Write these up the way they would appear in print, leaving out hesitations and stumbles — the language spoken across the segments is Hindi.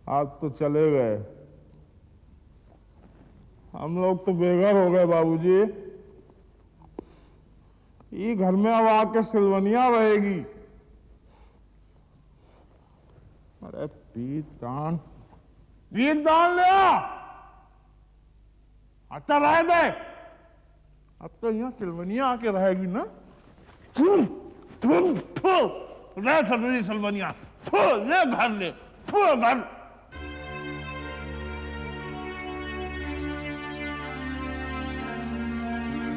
आज तो चले गए। हम लोग तो बेघर हो गए बाबूजी। ये घर में अब आके सिलवनिया रहेगी। अरे पीत दान ले आ। अच्छा रह दे। अब तो यहाँ सिलवनिया आके रहेगी ना। रह सकती सिलवनिया। ले घर ले घर।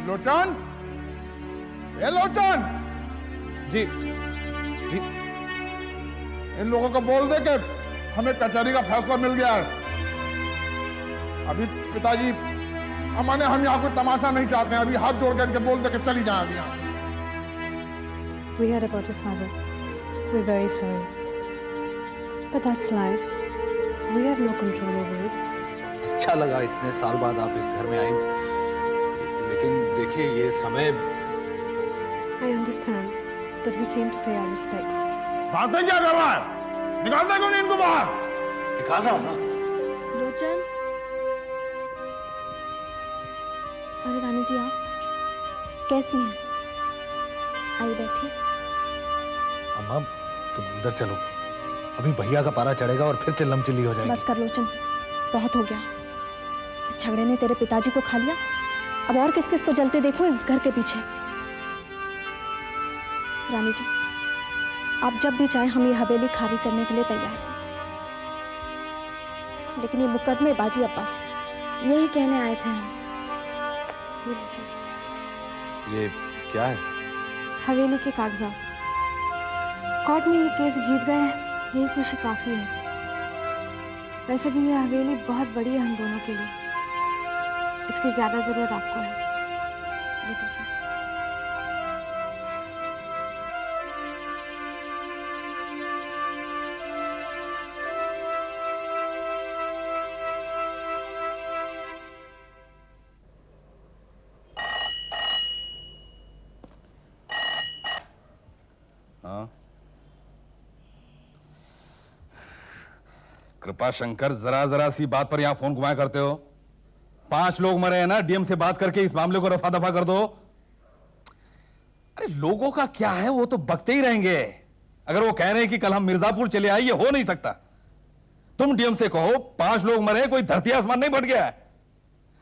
लोचन, ए लोचन। जी जी। इन लोगों को बोल दे कि हमें कचहरी का फैसला मिल गया है। अभी पिताजी अमाने हम यहाँ कोई तमाशा नहीं चाहते हैं। अभी हाथ जोड़ के इनके बोल दे कि चली जाए अभी यहाँ। We heard about your father. We're very sorry. But that's life. We have no control over it. अच्छा लगा इतने साल बाद आप इस घर में आई, लेकिन देखिए ये समय। I understand that we came to pay our respects. बातें क्या कर रहा है? निकाल दे कौन इनको बाहर? निकाल रहा हूँ ना। लोचन। अरे रानी जी आप कैसी हैं? आइए बैठिए। अम्मा तुम अंदर चलो, अभी भैया का पारा चढ़ेगा और फिर चिल्लम चिल्ली हो जाएगी। बस कर लोचन, बहुत हो गया। इस झगड़े ने तेरे पिताजी को खा लिया, अब और किस किस को जलते देखो इस घर के पीछे। रानी जी आप जब भी चाहें हम ये हवेली खाली करने के लिए तैयार हैं, लेकिन ये मुकदमेबाजी अब बस। यही कहने आए थे हम। ये लीजिए। ये क्या है? हवेली के कागजात। कोर्ट में ये केस जीत गए हैं, यही खुशी काफी है। वैसे भी ये हवेली बहुत बड़ी है हम दोनों के लिए, इसकी ज्यादा जरूरत आपको है। ये लीजिए। हाँ कृपा शंकर, जरा जरा सी बात पर यहां फोन घुमाया करते हो। 5 लोग मरे हैं ना, डीएम से बात करके इस मामले को रफा दफा कर दो। अरे लोगों का क्या है, वो तो बकते ही रहेंगे। अगर वो कह रहे हैं कि कल हम मिर्जापुर चले आए, ये हो नहीं सकता। तुम डीएम से कहो 5 लोग मरे, कोई धरती आसमान नहीं फट गया है।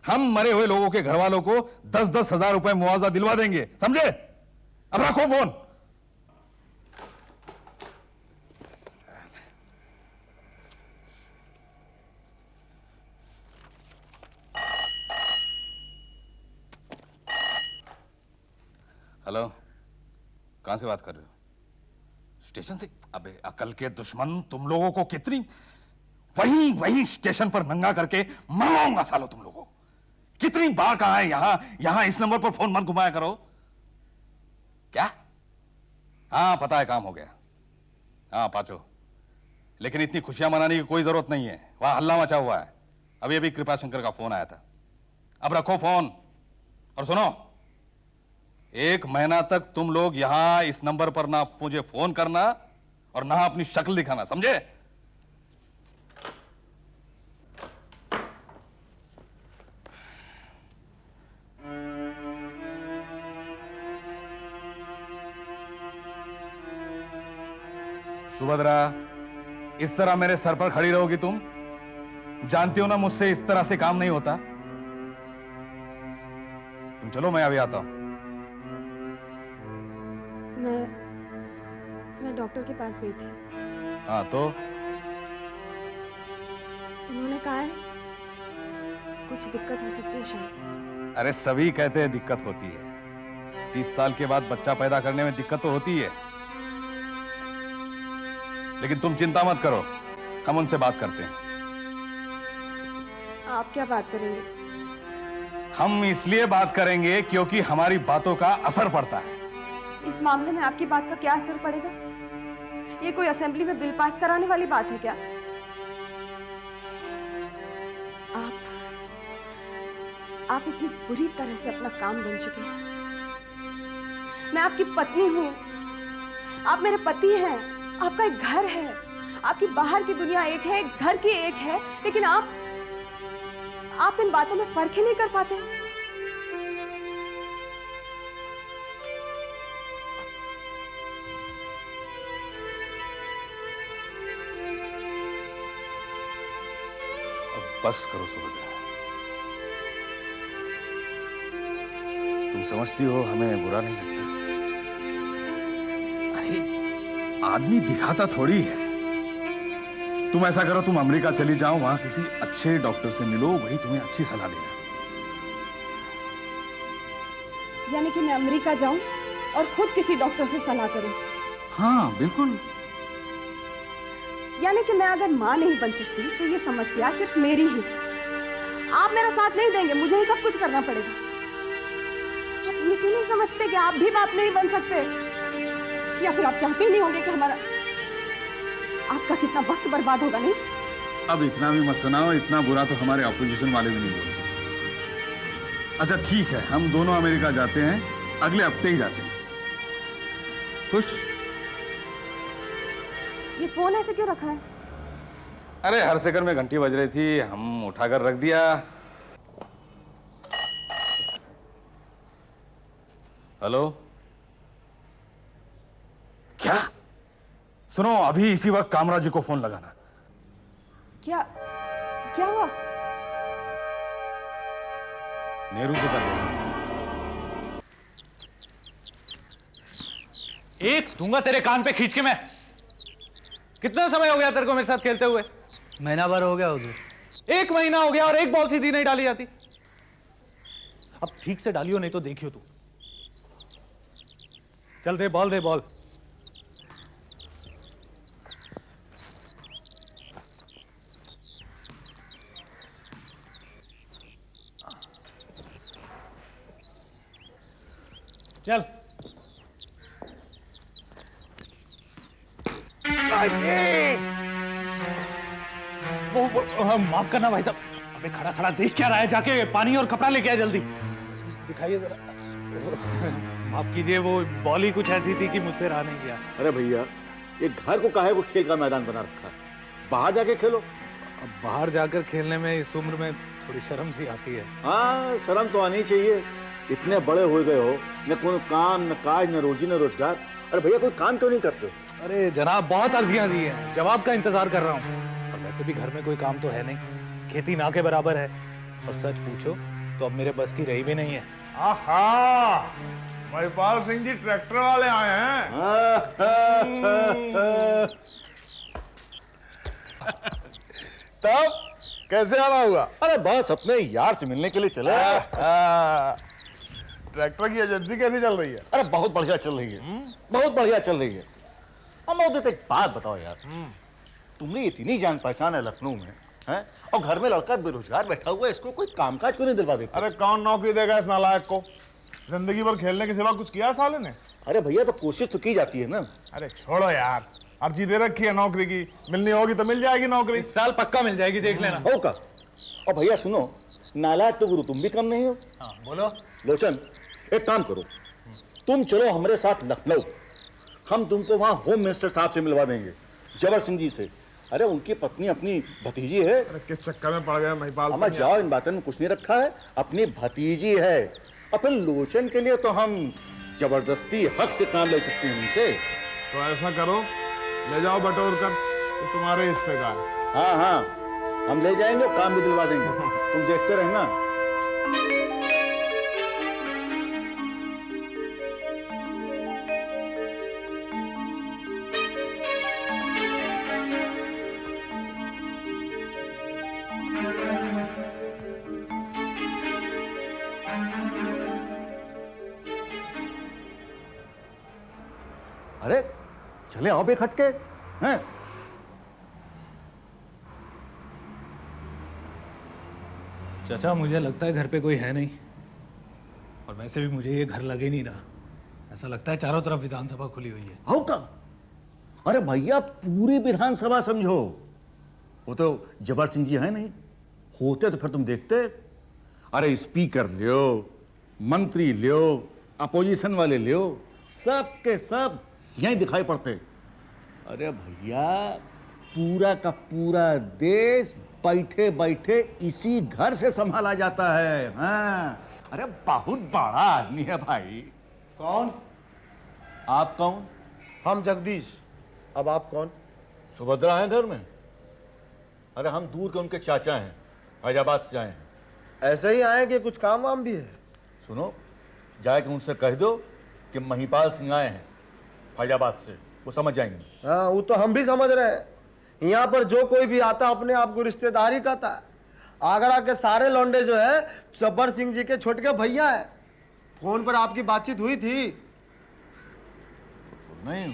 हम मरे हुए लोगों के घर वालों को 10-10 हजार रुपए मुआवजा दिलवा देंगे, समझे? अब रखो फोन। हेलो, कहां से बात कर रहे हो? स्टेशन से? अबे अकल के दुश्मन, तुम लोगों को कितनी वहीं स्टेशन पर नंगा करके मरवाऊंगा सालो तुम लोगों। कितनी बार कहा है यहां इस नंबर पर फोन मत घुमाया करो। क्या? हाँ पता है, काम हो गया। हाँ पाचो, लेकिन इतनी खुशियां मनाने की कोई जरूरत नहीं है, वहां हल्ला मचा हुआ है। अभी अभी कृपा शंकर का फोन आया था। अब रखो फोन और सुनो, 1 महीना तक तुम लोग यहां इस नंबर पर ना मुझे फोन करना और ना अपनी शक्ल दिखाना, समझे? सुभद्रा, इस तरह मेरे सर पर खड़ी रहोगी तुम? जानती हो ना मुझसे इस तरह से काम नहीं होता। तुम चलो, मैं अभी आता हूं। मैं डॉक्टर के पास गई थी। हाँ तो? उन्होंने कहा है कुछ दिक्कत हो सकती है शायद। अरे सभी कहते हैं दिक्कत होती है। 30 साल के बाद बच्चा पैदा करने में दिक्कत तो होती है, लेकिन तुम चिंता मत करो, हम उनसे बात करते हैं। आप क्या बात करेंगे? हम इसलिए बात करेंगे क्योंकि हमारी बातों का असर पड़ता है। इस मामले में आपकी बात का क्या असर पड़ेगा? ये कोई असेंबली में बिल पास कराने वाली बात है क्या? आप इतनी बुरी तरह से अपना काम बन चुके हैं। मैं आपकी पत्नी हूं, आप मेरे पति हैं, आपका एक घर है, आपकी बाहर की दुनिया एक है, घर की एक है, लेकिन आप इन बातों में फर्क ही नहीं कर पाते हैं। अब बस करो सुभद्रा, तुम समझती हो हमें बुरा नहीं लगता। अरे आदमी दिखाता थोड़ी है। तुम ऐसा करो, तुम अमेरिका चली जाओ, वहां किसी अच्छे डॉक्टर से मिलो, वही तुम्हें अच्छी सलाह देगा। यानी कि मैं अमेरिका जाऊं और खुद किसी डॉक्टर से सलाह करूं? हाँ बिल्कुल। यानी कि मैं अगर मां नहीं बन सकती तो ये समस्या सिर्फ मेरी ही। आप मेरा साथ नहीं देंगे, मुझे ही सब कुछ करना पड़ेगा। आप ये क्यों नहीं समझते कि आप भी बाप नहीं बन सकते? या फिर आप चाहते ही नहीं होंगे कि हमारा आपका कितना वक्त बर्बाद होगा? नहीं, अब इतना भी मत सुनाओ, इतना बुरा तो हमारे ऑपोजिशन वाले भी नहीं बोलते। अच्छा ठीक है, हम दोनों अमेरिका जाते हैं, अगले हफ्ते ही जाते हैं। खुश? ये फोन ऐसे क्यों रखा है? अरे हर सेकंड में घंटी बज रही थी, हम उठाकर रख दिया। हेलो, क्या? सुनो, अभी इसी वक्त कामराज जी को फोन लगाना। क्या हुआ? नेहरू से कर दो। एक दूंगा तेरे कान पे खींच के मैं। कितना समय हो गया तेरे को मेरे साथ खेलते हुए? महीना भर हो गया हुजूर। 1 महीना हो गया और एक बॉल सीधी नहीं डाली जाती। अब ठीक से डालियो, नहीं तो देखियो तू। चल दे बॉल, दे बॉल। चल। वो माफ करना भाई साहब, अबे खड़ा खड़ा देख क्या रहा है? जाके पानी और कपड़ा लेके आ जल्दी। दिखाइए जरा। माफ कीजिए, वो बॉल ही कुछ ऐसी थी कि मुझसे रहा नहीं गया। अरे भैया, ये घर को काहे को खेल का मैदान बना रखा है? बाहर जाके खेलो। अब बाहर जाकर खेलने में इस उम्र में थोड़ी शर्म सी आती है। हाँ, शर्म तो आनी चाहिए। इतने बड़े हो गए हो, न कोई काम, न काज, न रोजी, न रोजगार। अरे भैया, कोई काम क्यों नहीं करते? अरे जनाब, बहुत अर्जियां दी हैं, जवाब का इंतजार कर रहा हूँ। और वैसे भी घर में कोई काम तो है नहीं, खेती ना के बराबर है। और सच पूछो तो अब मेरे बस की रही भी नहीं है। आहा, महिपाल सिंह जी ट्रैक्टर वाले आए हैं। तब कैसे आना हुआ? अरे बस अपने यार से मिलने के लिए चले। ट्रैक्टर की एजेंसी कैसी चल रही है? अरे बहुत बढ़िया चल रही है, बहुत बढ़िया चल रही है। अब मैं उधर एक बात बताओ यार, तुमने इतनी जान पहचान है लखनऊ में, हैं? और घर में लड़का बेरोजगार बैठा हुआ है, इसको कोई कामकाज क्यों नहीं दिलवा देते? अरे कौन नौकरी देगा इस नालायक को? जिंदगी भर खेलने के सिवा कुछ किया साले ने? अरे भैया, तो कोशिश तो की जाती है ना। अरे छोड़ो यार, अर्जी दे रखी है नौकरी की, मिलनी होगी तो मिल जाएगी नौकरी। इस साल पक्का मिल जाएगी, देख लेना। होगा। और भैया सुनो, नालायक तो गुरु तुम भी कम नहीं हो। हाँ बोलो। लोचन, एक काम करो, तुम चलो हमारे साथ लखनऊ। हम तुमको वहाँ होम मिनिस्टर साहब से मिलवा देंगे, जबर सिंह जी से। अरे उनकी पत्नी अपनी भतीजी है। अरे किस चक्कर में पड़ गया महिपाल? हमें जाओ, इन बातों में कुछ नहीं रखा है, अपनी भतीजी है। अपन लोचन के लिए तो हम जबरदस्ती हक से काम ले सकते हैं उनसे। तो ऐसा करो, ले जाओ बटोर कर, तो तुम्हारे हिस्से का है। हाँ हाँ, हम ले जाएंगे, काम भी दिलवा देंगे, तुम देखते रहना। अरे चले आओ बेखटके, हैं? चाचा, मुझे लगता है घर पे कोई है नहीं, और वैसे भी मुझे ये घर लगे नहीं रहा। ऐसा लगता है चारों तरफ विधानसभा खुली हुई है। आओ का? अरे भैया, पूरी विधानसभा समझो। वो तो जबर सिंह जी है नहीं, होते तो फिर तुम देखते। अरे स्पीकर लियो, मंत्री लियो, अपोजिशन वाले लियो, सब के सब यहीं दिखाई पड़ते। अरे भैया, पूरा का पूरा देश बैठे बैठे इसी घर से संभाला जाता है। हाँ, अरे बहुत बड़ा आदमी है भाई। कौन? आप कौन? हम जगदीश। अब आप कौन? सुभद्रा है घर में? अरे हम दूर के उनके चाचा हैं, फैजाबाद से आए हैं। ऐसे ही आए कि कुछ काम वाम भी है? सुनो, जाके उनसे कह दो कि महिपाल सिंह आए हैं फैजाबाद से, वो समझ जाएंगे। हाँ, वो तो हम भी समझ रहे हैं। यहाँ पर जो कोई भी आता अपने आप को रिश्तेदारी कहता है। आगरा के सारे लौंडे जो है जब्बर सिंह जी के छोटे भैया है। फोन पर आपकी बातचीत हुई थी? नहीं,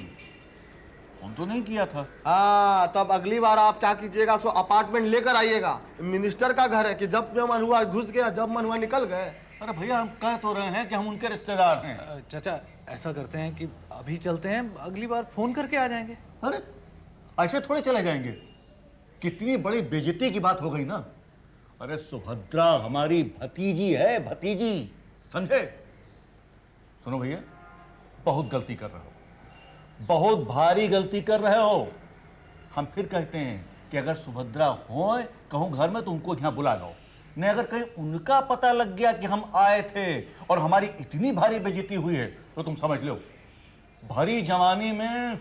फोन तो नहीं किया था। हाँ, तब अगली बार आप क्या कीजिएगा, सो अपार्टमेंट लेकर आइएगा। मिनिस्टर का घर है कि जब मन हुआ घुस गया, जब मन हुआ निकल गए। अरे भैया, हम कह तो रहे हैं कि हम उनके रिश्तेदार हैं। चाचा ऐसा करते हैं कि अभी चलते हैं, अगली बार फोन करके आ जाएंगे। अरे ऐसे थोड़े चले जाएंगे, कितनी बड़ी बेइज्जती की बात हो गई ना। अरे सुभद्रा हमारी भतीजी है, भतीजी, समझे? सुनो भैया, बहुत गलती कर रहे हो, बहुत भारी गलती कर रहे हो। हम फिर कहते हैं कि अगर सुभद्रा हो कहूँ घर में तो उनको यहाँ बुला लो। नहीं, अगर कहीं उनका पता लग गया कि हम आए थे और हमारी इतनी भारी बेइज्जती हुई है तो तुम समझ लो भरी जवानी में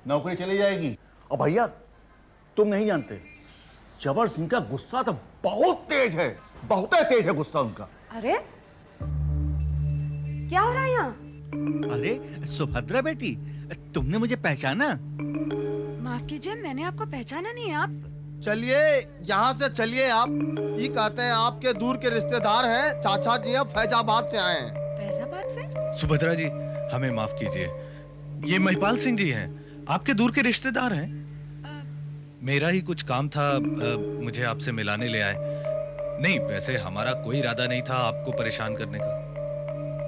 नौकरी चली जाएगी। और भैया, तुम नहीं जानते, जबर सिंह का गुस्सा तो बहुत तेज है, बहुत तेज है गुस्सा उनका। अरे क्या हो रहा है यहाँ? अरे सुभद्रा बेटी, तुमने मुझे पहचाना? माफ कीजिए, मैंने आपको पहचाना नहीं। आप चलिए यहाँ से चलिए। आप ये कहते हैं आपके दूर के रिश्तेदार हैं, चाचा जी अब फैजाबाद से आए हैं। फैजाबाद से? सुभद्रा जी, हमें माफ कीजिए, ये महिपाल सिंह जी हैं, आपके दूर के रिश्तेदार हैं। मेरा ही कुछ काम था, मुझे आपसे मिलाने ले आए। नहीं, वैसे हमारा कोई इरादा नहीं था आपको परेशान करने का।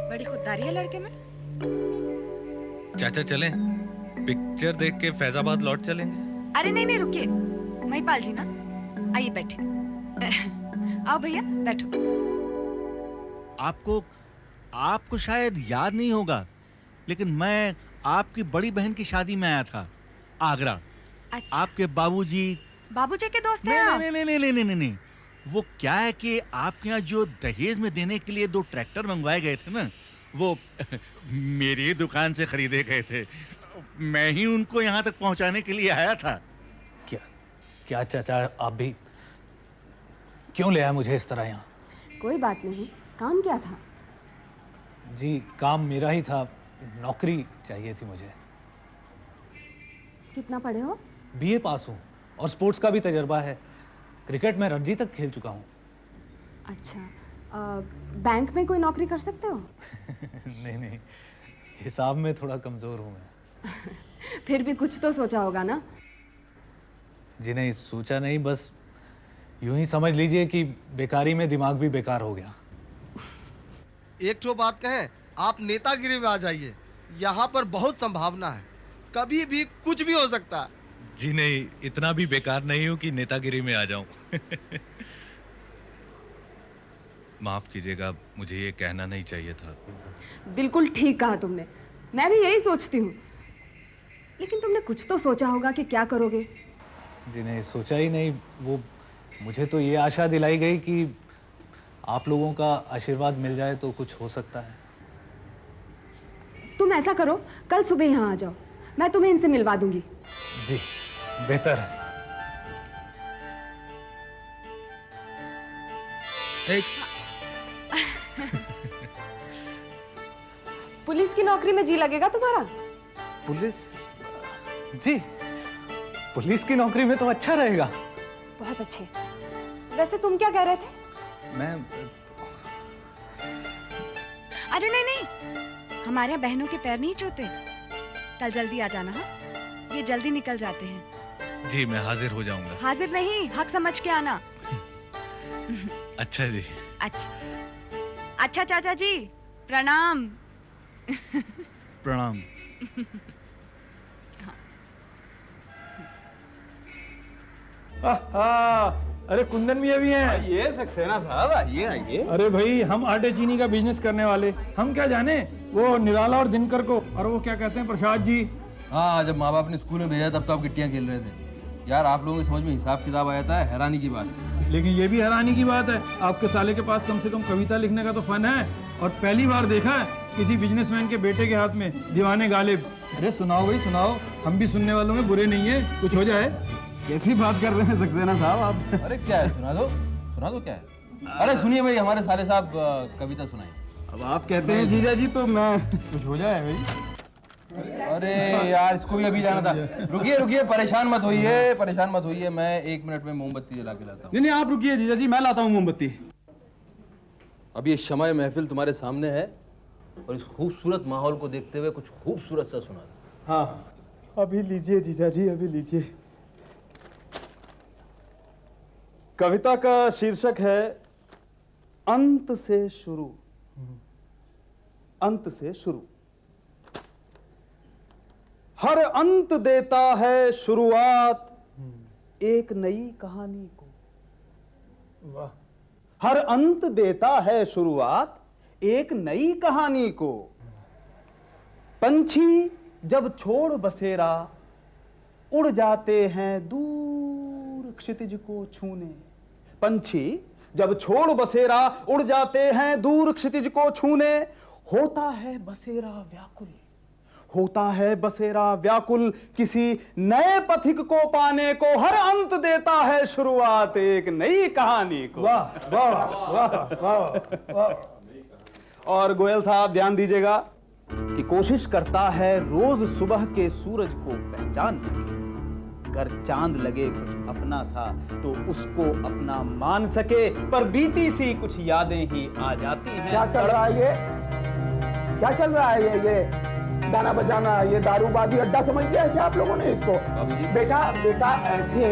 बड़ी खुददारी है लड़के में। चाचा चलें, पिक्चर देख के फैजाबाद लौट चलेंगे। अरे नहीं नहीं, रुकिए। महिपाल जी ना, आइए बैठिए। आओ भैया बैठो। आपको शायद याद नहीं होगा, लेकिन मैं आपकी बड़ी बहन की शादी में आया था आगरा। अच्छा। आपके बाबूजी के दोस्त हैं आप? नहीं, वो क्या है कि आपके यहाँ जो दहेज में देने के लिए 2 ट्रैक्टर मंगवाए गए थे ना, वो मेरी दुकान से खरीदे गए थे। मैं ही उनको यहाँ तक पहुँचाने के लिए आया था। क्या चाचा, आप भी क्यों ले आए मुझे इस तरह यहाँ? कोई बात नहीं, काम क्या था? जी, काम मेरा ही था, नौकरी चाहिए थी मुझे। कितना पढ़े हो? बीए पास हूँ और स्पोर्ट्स का भी तजर्बा है। क्रिकेट में रणजी तक खेल चुका हूँ। अच्छा, बैंक में कोई नौकरी कर सकते हो? नहीं, हिसाब में थोड़ा कमजोर हूँ मैं। फिर भी कुछ तो सोचा होगा ना? जी नहीं, सोचा नहीं, बस यूं ही समझ लीजिए कि बेकारी में दिमाग भी बेकार हो गया। एक ठो बात कहें, आप नेतागिरी में आ जाइए। यहाँ पर बहुत संभावना है, कभी भी कुछ भी हो सकता है। जी नहीं, इतना भी बेकार नहीं हूँ कि नेतागिरी में आ जाऊं। माफ कीजिएगा, मुझे ये कहना नहीं चाहिए था। बिल्कुल ठीक कहा तुमने, मैं भी यही सोचती हूँ। लेकिन तुमने कुछ तो सोचा होगा कि क्या करोगे। जी नहीं, सोचा ही नहीं। वो मुझे तो ये आशा दिलाई गई कि आप लोगों का आशीर्वाद मिल जाए तो कुछ हो सकता है। तुम ऐसा करो, कल सुबह यहाँ आ जाओ, मैं तुम्हें इनसे मिलवा दूंगी। जी, बेहतर है। पुलिस की नौकरी में जी लगेगा तुम्हारा? पुलिस? जी, पुलिस की नौकरी में तो अच्छा रहेगा। बहुत अच्छे। वैसे तुम क्या कह रहे थे? मैं अरे नहीं, हमारे यहाँ बहनों के पैर नहीं छूते। कल जल्दी आ जाना। हाँ, ये जल्दी निकल जाते हैं। जी, मैं हाजिर हो जाऊंगा। हाजिर नहीं, हक समझ के आना। अच्छा जी। अच्छा चाचा जी, प्रणाम। प्रणाम। अरे कुंदन भी अभी हैं। ये सक्सेना साहब, आइए। अरे भाई, हम आटे चीनी का बिजनेस करने वाले, हम क्या जाने वो निराला और दिनकर को, और वो क्या कहते हैं प्रसाद जी। हाँ, जब माँ बाप ने स्कूल में भेजा तब तो आप गिट्टियां खेल रहे थे। यार आप लोगों की समझ में हिसाब किताब आ जाता है, हैरानी की बात। लेकिन ये भी हैरानी की बात है, आपके साले के पास कम से कम कविता लिखने का तो फन है, और पहली बार देखा है किसी बिजनेसमैन के बेटे के हाथ में दीवाने गालिब। अरे सुनाओ भाई सुनाओ, हम भी सुनने वालों में बुरे नहीं है, कुछ हो जाए। कैसी बात कर रहे हैं सक्सेना साहब आप? अरे क्या है, सुना दो क्या है। अरे सुनिए भाई, हमारे साले साहब कविता सुनाई। अब आप कहते हैं जीजा जी तो मैं कुछ हो जाए भाई। अरे यार इसको भी अभी जाना था। रुकिए परेशान मत होइए, मैं 1 मिनट में मोमबत्ती जला के लाता हूँ। नहीं आप रुकिए जीजा जी, मैं लाता हूँ मोमबत्ती। अब ये शमाए महफिल तुम्हारे सामने है और इस खूबसूरत माहौल को देखते हुए कुछ खूबसूरत सा सुना दो। हाँ अभी लीजिए जीजा जी, अभी लीजिए। कविता का शीर्षक है अंत से शुरू। अंत से शुरू। हर अंत देता है शुरुआत एक नई कहानी को। वाह। हर अंत देता है शुरुआत एक नई कहानी को। पंछी जब छोड़ बसेरा उड़ जाते हैं दूर क्षितिज को छूने। पंछी जब छोड़ बसेरा उड़ जाते हैं दूर क्षितिज को छूने। होता है बसेरा व्याकुल, होता है बसेरा व्याकुल किसी नए पथिक को पाने को। हर अंत देता है शुरुआत एक नई कहानी को। वाह वाह वाह वाह वाह। और गोयल साहब ध्यान दीजिएगा कि कोशिश करता है रोज सुबह के सूरज को पहचान सके। अगर चांद लगे कुछ अपना सा तो उसको अपना मान सके, पर बीती सी कुछ यादें ही आ जाती हैं। क्या चल रहा है ये? क्या चल रहा है ये गाना बजाना, ये दारूबाजी अड्डा समझ लिया है क्या आप लोगों ने इसको? बेटा ऐसे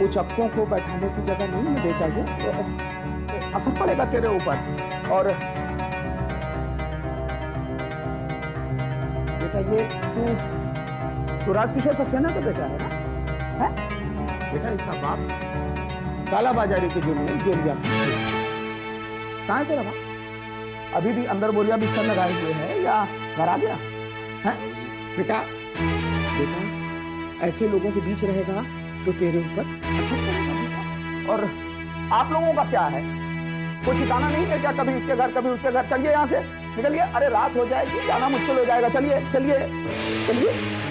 उचक्कों को बैठाने की जगह नहीं है बेटा, ये असर पड़ेगा तेरे ऊपर। और बेटा ये तू राजकिशोर सक्सेना का बेटा है ना? है बेटा, इसका बाप काला बाजारी के जुर्म में जेल गया। कहाँ है तेरा बाप? अभी भी अंदर बोलिया बिस्तर लगाए हुए है या घर आ गया है? बेटा ऐसे लोगों के बीच रहेगा तो तेरे ऊपर असर पड़ेगा। और आप लोगों का क्या है, कोई ठिकाना नहीं है क्या? कभी इसके घर कभी उसके घर। चलिए यहाँ से निकलिए, अरे रात हो जाएगी, जाना मुश्किल हो जाएगा। चलिए चलिए चलिए।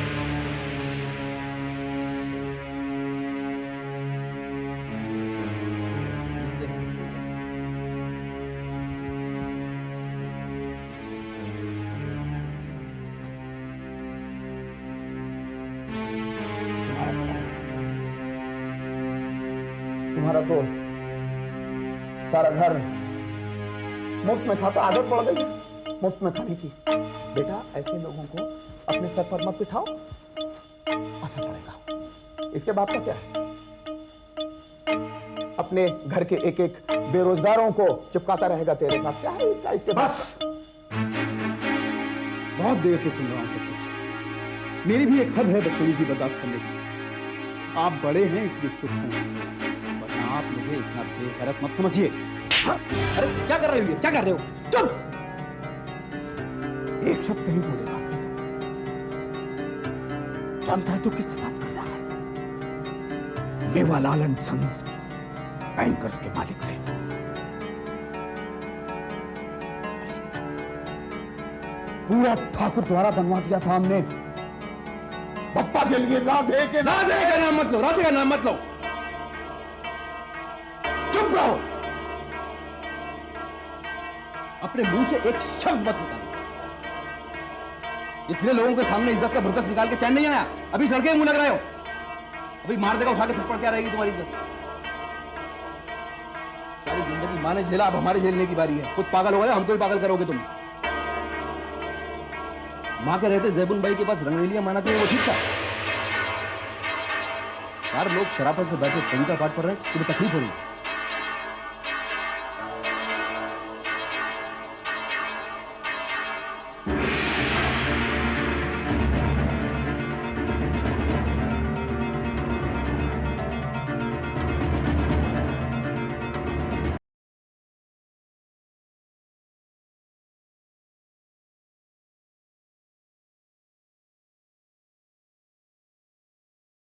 तुम्हारा तो सारा घर मुफ्त में खाता, आदत पड़ गई मुफ्त में खाने की। बेटा ऐसे लोगों को अपने सर पर मत बिठाओ, असर पड़ेगा। इसके बाप का क्या है? अपने घर के एक एक बेरोजगारों को चिपकाता रहेगा तेरे साथ। क्या है इसका? इसके बस बहुत देर से सुन रहा हूं सब कुछ। मेरी भी एक हद है बदतमीजी बर्दाश्त करने की। आप बड़े हैं इसलिए चुप हूं, आप मुझे इतना बेगैरत मत समझिए। अरे क्या कर रहे हो? क्या कर रहे हो? चुप! एक शब्द नहीं बोलेगा। जानता है तो किससे बात कर रहा है? मेवालाल एंड सन्स बैंकर्स के मालिक से। पूरा ठाकुर द्वारा बनवा दिया था हमने पप्पा के लिए। राधे का नाम मत लो, राधे का नाम मत लो। चुप रहो, अपने मुंह से एक शब्द मत निकालो। इतने लोगों के सामने इज्जत का बुरकस निकाल के चैन नहीं आया? अभी लड़के मुंह लग रहे हो। अभी मार देगा उठा के थप्पड़, क्या रहेगी तुम्हारी इज्जत? सारी जिंदगी माँ ने झेला, अब हमारे झेलने की बारी है। खुद पागल हो गए, हमको ही पागल करोगे तुम। माँ के रहते जैबुन भाई के पास रंगरेलियां माना थे, वो ठीक था। 4 लोग शराफत से बैठे कविता पाठ कर रहे हैं, तुम्हें तकलीफ हो रही है।